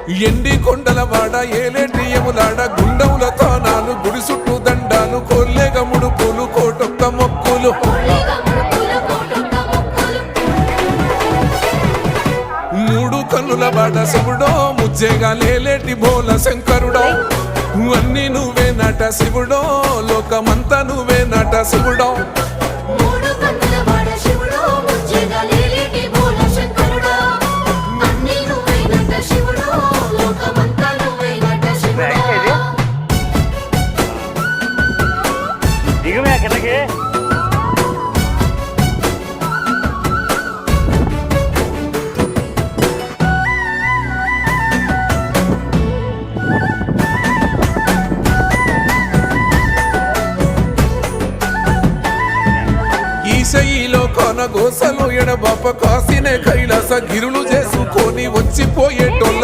ఎండి కొండల వాడ ఏలేటి యములాడ గుండముల తానాలు గుడి చుట్టూ దండాలు కొల్లేగ ముడుపులు కోటొక్క మొక్కులు మూడు కన్నుల వాడ శివుడో ముజ్జేగా లేలేటి బోల శంకరుడో అన్ని నువ్వే నట శివుడో లోకమంతా నువ్వే నట శివుడో ఈశయిలో కొనగోసలు ఎడబాప కాసినే కైలాస గిరులు చేసుకొని వచ్చిపోయేటోళ్ళ